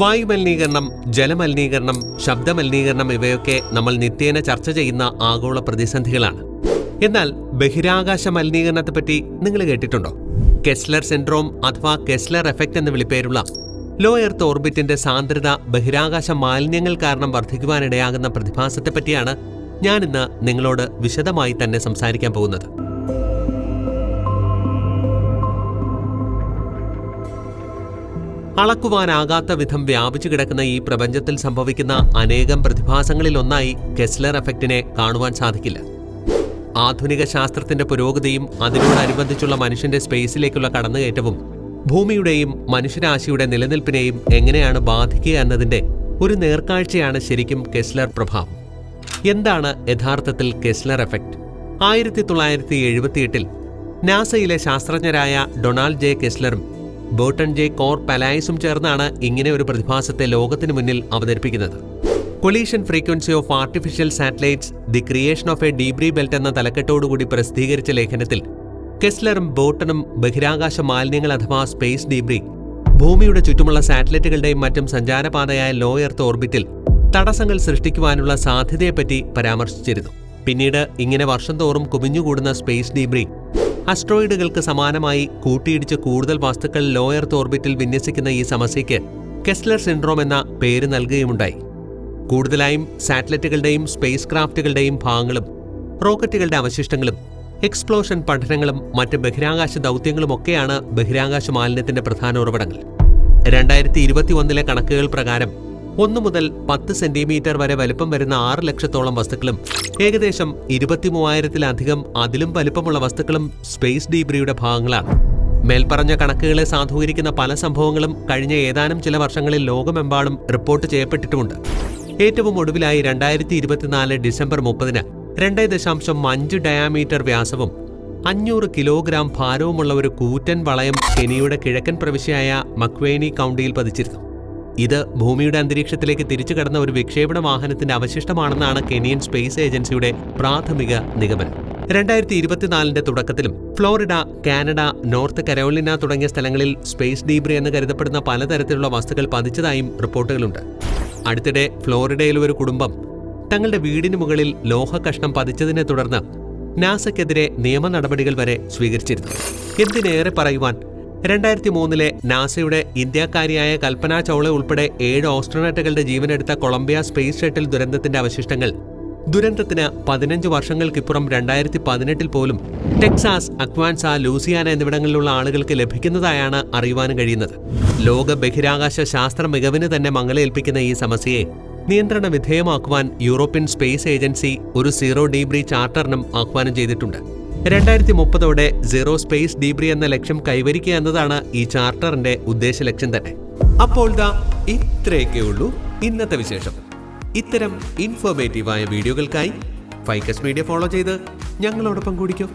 വായുമലിനീകരണം, ജലമലിനീകരണം, ശബ്ദമലിനീകരണം ഇവയൊക്കെ നമ്മൾ നിത്യേന ചർച്ച ചെയ്യുന്ന ആഗോള പ്രതിസന്ധികളാണ്. എന്നാൽ ബഹിരാകാശ മലിനീകരണത്തെപ്പറ്റി നിങ്ങൾ കേട്ടിട്ടുണ്ടോ? കെസ്ലർ സിൻഡ്രോം അഥവാ കെസ്ലർ എഫക്റ്റ് എന്ന് വിളിപ്പേരുള്ള ലോ എർത്ത് ഓർബിറ്റിന്റെ സാന്ദ്രത ബഹിരാകാശ മാലിന്യങ്ങൾ കാരണം വർദ്ധിക്കുവാനിടയാകുന്ന പ്രതിഭാസത്തെപ്പറ്റിയാണ് ഞാനിന്ന് നിങ്ങളോട് വിശദമായി തന്നെ സംസാരിക്കാൻ പോകുന്നത്. അളക്കുവാനാകാത്ത വിധം വ്യാപിച്ചു കിടക്കുന്ന ഈ പ്രപഞ്ചത്തിൽ സംഭവിക്കുന്ന അനേകം പ്രതിഭാസങ്ങളിലൊന്നായി കെസ്ലർ എഫക്റ്റിനെ കാണുവാൻ സാധിക്കില്ല. ആധുനിക ശാസ്ത്രത്തിന്റെ പുരോഗതിയും അതിനോടനുബന്ധിച്ചുള്ള മനുഷ്യന്റെ സ്പേസിലേക്കുള്ള കടന്നുകയറ്റവും ഭൂമിയുടെയും മനുഷ്യരാശിയുടെ നിലനിൽപ്പിനെയും എങ്ങനെയാണ് ബാധിക്കുക എന്നതിന്റെ ഒരു നേർക്കാഴ്ചയാണ് ശരിക്കും കെസ്ലർ പ്രഭാവം. എന്താണ് യഥാർത്ഥത്തിൽ കെസ്ലർ എഫക്റ്റ്? 1978 നാസയിലെ ശാസ്ത്രജ്ഞരായ ഡൊണാൾഡ് ജെ കെസ്ലറും ബേർട്ടൺ ജെ കോർ പലായസും ചേർന്നാണ് ഇങ്ങനെ ഒരു പ്രതിഭാസത്തെ ലോകത്തിനു മുന്നിൽ അവതരിപ്പിക്കുന്നത്. Collision frequency of artificial satellites, the creation of a debris belt എന്ന തലക്കെട്ടോടുകൂടി പ്രസിദ്ധീകരിച്ച ലേഖനത്തിൽ കെസ്ലറും ബോട്ടണും ബഹിരാകാശ മാലിന്യങ്ങൾ അഥവാ സ്പേസ് ഡീബ്രി ഭൂമിയുടെ ചുറ്റുമുള്ള സാറ്റലൈറ്റുകളുടെയും മറ്റും സഞ്ചാരപാതയായ ലോ എർത്ത് ഓർബിറ്റിൽ തടസ്സങ്ങൾ സൃഷ്ടിക്കുവാനുള്ള സാധ്യതയെപ്പറ്റി പരാമർശിച്ചിരുന്നു. പിന്നീട് ഇങ്ങനെ വർഷം തോറും കുമിഞ്ഞുകൂടുന്ന സ്പേസ് ഡീബ്രി അസ്ട്രോയിഡുകൾക്ക് സമാനമായി കൂട്ടിയിടിച്ച് കൂടുതൽ വസ്തുക്കൾ ലോ എർത്ത് ഓർബിറ്റിൽ വിന്യസിക്കുന്ന ഈ സമസ്യയ്ക്ക് കെസ്ലർ സിൻഡ്രോം എന്ന പേര് നൽകുകയുമുണ്ടായി. കൂടുതലായും സാറ്റലൈറ്റുകളുടെയും സ്പേസ് ക്രാഫ്റ്റുകളുടെയും ഭാഗങ്ങളും റോക്കറ്റുകളുടെ അവശിഷ്ടങ്ങളും എക്സ്പ്ലോഷൻ പഠനങ്ങളും മറ്റ് ബഹിരാകാശ ദൗത്യങ്ങളുമൊക്കെയാണ് ബഹിരാകാശ മാലിന്യത്തിന്റെ പ്രധാന ഉറവിടങ്ങൾ. 2021 കണക്കുകൾ പ്രകാരം 1 മുതൽ 10 സെന്റിമീറ്റർ വരെ വലുപ്പം വരുന്ന 6 ലക്ഷത്തോളം വസ്തുക്കളും ഏകദേശം 23,000-ലധികം അതിലും വലുപ്പമുള്ള വസ്തുക്കളും സ്പേസ് ഡീബ്രിയുടെ ഭാഗങ്ങളാണ്. മേൽപ്പറഞ്ഞ കണക്കുകളെ സാധൂകരിക്കുന്ന പല സംഭവങ്ങളും കഴിഞ്ഞ ഏതാനും ചില വർഷങ്ങളിൽ ലോകമെമ്പാടും റിപ്പോർട്ട് ചെയ്യപ്പെട്ടിട്ടുമുണ്ട്. ഏറ്റവും ഒടുവിലായി 2024 ഡിസംബർ 30 2.5 ഡയാമീറ്റർ വ്യാസവും 500 കിലോഗ്രാം ഭാരവുമുള്ള ഒരു കൂറ്റൻ വളയം കെനിയുടെ കിഴക്കൻ പ്രവിശ്യയായ മക്വേനി കൗണ്ടിയിൽ പതിച്ചിരുന്നു. ഇത് ഭൂമിയുടെ അന്തരീക്ഷത്തിലേക്ക് തിരിച്ചു കടന്ന ഒരു വിക്ഷേപണ വാഹനത്തിന്റെ അവശിഷ്ടമാണെന്നാണ് കെനിയൻ സ്പേസ് ഏജൻസിയുടെ പ്രാഥമിക നിഗമനം. 2024 തുടക്കത്തിലും ഫ്ലോറിഡ, കാനഡ, നോർത്ത് കരോലിന തുടങ്ങിയ സ്ഥലങ്ങളിൽ സ്പേസ് ഡീബ്രി എന്ന് കരുതപ്പെടുന്ന പലതരത്തിലുള്ള വസ്തുക്കൾ പതിച്ചതായും റിപ്പോർട്ടുകളുണ്ട്. അടുത്തിടെ ഫ്ലോറിഡയിൽ ഒരു കുടുംബം തങ്ങളുടെ വീടിന് മുകളിൽ ലോഹ കഷ്ണം പതിച്ചതിനെ തുടർന്ന് നാസയ്ക്കെതിരെ നിയമ നടപടികൾ വരെ സ്വീകരിച്ചിരുന്നു. എന്തിനേറെ പറയുവാൻ, 2003 നാസയുടെ ഇന്ത്യക്കാരിയായ കൽപ്പന ചൗള ഉൾപ്പെടെ 7 ഓസ്ട്രോനറ്റുകളുടെ ജീവനെടുത്ത കൊളംബിയ സ്പേസ് ഷട്ടിൽ ദുരന്തത്തിന്റെ അവശിഷ്ടങ്ങൾ ദുരന്തത്തിന് 15 വർഷങ്ങൾക്കിപ്പുറം 2018 പോലും ടെക്സാസ്, അക്വാൻസ, ലൂസിയാന എന്നിവിടങ്ങളിലുള്ള ആളുകൾക്ക് ലഭിക്കുന്നതായാണ് അറിയുവാനും കഴിയുന്നത്. ലോക ബഹിരാകാശ ശാസ്ത്ര മികവിന് തന്നെ മങ്ങലേൽപ്പിക്കുന്ന ഈ സമസ്യയെ നിയന്ത്രണ വിധേയമാക്കുവാൻ യൂറോപ്യൻ സ്പേസ് ഏജൻസി ഒരു സീറോ ഡീബ്രി ചാർട്ടറിനും ആഹ്വാനം ചെയ്തിട്ടുണ്ട്. 2030 സീറോ സ്പേസ് ഡീബ്രി എന്ന ലക്ഷ്യം കൈവരിക്കുക എന്നതാണ് ഈ ചാർട്ടറിന്റെ ഉദ്ദേശ ലക്ഷ്യം തന്നെ. അപ്പോൾ ഇത്രയൊക്കെ ഉള്ളൂ ഇന്നത്തെ വിശേഷം. ഇത്തരം ഇൻഫോർമേറ്റീവായ വീഡിയോകൾക്കായി ഫൈക്കസ് മീഡിയ ഫോളോ ചെയ്ത് ഞങ്ങളോടൊപ്പം കൂടിക്കോ.